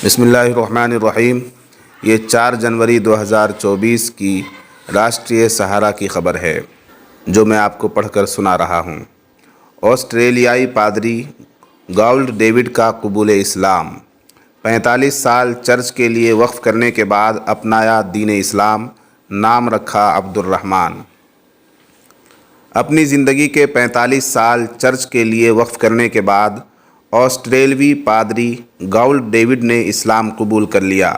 بسم اللہ الرحمن الرحیم۔ یہ 4 جنوری 2024 کی راشٹریہ سہارا کی خبر ہے جو میں آپ کو پڑھ کر سنا رہا ہوں۔ آسٹریلیائی پادری گاؤلڈ ڈیوڈ کا قبول اسلام، 45 سال چرچ کے لیے وقف کرنے کے بعد اپنایا دین اسلام، نام رکھا عبد الرحمن۔ اپنی زندگی کے 45 سال چرچ کے لیے وقف کرنے کے بعد آسٹریلوی پادری گاؤلڈ ڈیوڈ نے اسلام قبول کر لیا۔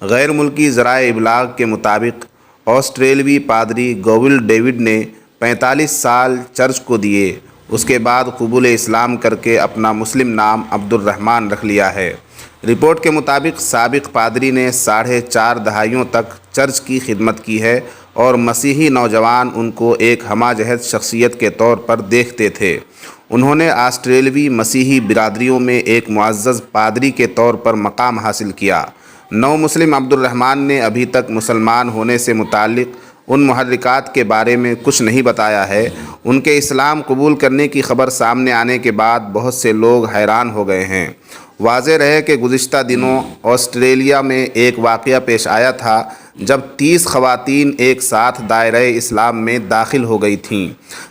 غیر ملکی ذرائع ابلاغ کے مطابق آسٹریلوی پادری گاؤلڈ ڈیوڈ نے 45 سال چرچ کو دیے، اس کے بعد قبول اسلام کر کے اپنا مسلم نام عبد الرحمن رکھ لیا ہے۔ رپورٹ کے مطابق سابق پادری نے 4.5 دہائیوں تک چرچ کی خدمت کی ہے اور مسیحی نوجوان ان کو ایک ہمہ جہت شخصیت کے طور پر دیکھتے تھے۔ انہوں نے آسٹریلوی مسیحی برادریوں میں ایک معزز پادری کے طور پر مقام حاصل کیا۔ نو مسلم عبد الرحمن نے ابھی تک مسلمان ہونے سے متعلق ان محرکات کے بارے میں کچھ نہیں بتایا ہے۔ ان کے اسلام قبول کرنے کی خبر سامنے آنے کے بعد بہت سے لوگ حیران ہو گئے ہیں۔ واضح رہے کہ گزشتہ دنوں آسٹریلیا میں ایک واقعہ پیش آیا تھا جب 30 خواتین ایک ساتھ دائرہ اسلام میں داخل ہو گئی تھیں۔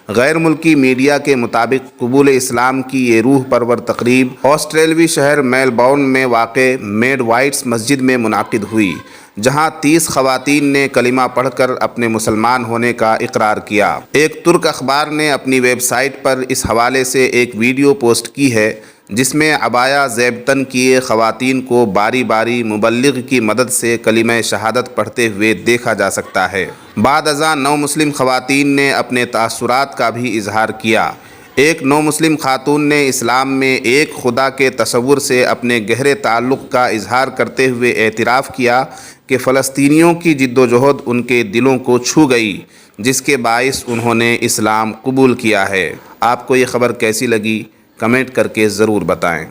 غیر ملکی میڈیا کے مطابق قبول اسلام کی یہ روح پرور تقریب آسٹریلوی شہر میلبورن میں واقع میڈ وائٹس مسجد میں منعقد ہوئی، جہاں 30 خواتین نے کلمہ پڑھ کر اپنے مسلمان ہونے کا اقرار کیا۔ ایک ترک اخبار نے اپنی ویب سائٹ پر اس حوالے سے ایک ویڈیو پوسٹ کی ہے جس میں عبایا زیب تن کیے خواتین کو باری باری مبلغ کی مدد سے کلمہ شہادت پڑھتے ہوئے دیکھا جا سکتا ہے۔ بعد ازاں 9 مسلم خواتین نے اپنے تاثرات کا بھی اظہار کیا۔ ایک نو مسلم خاتون نے اسلام میں ایک خدا کے تصور سے اپنے گہرے تعلق کا اظہار کرتے ہوئے اعتراف کیا کہ فلسطینیوں کی جدوجہد ان کے دلوں کو چھو گئی، جس کے باعث انہوں نے اسلام قبول کیا ہے۔ آپ کو یہ خبر کیسی لگی؟ کمنٹ کر کے ضرور بتائیں۔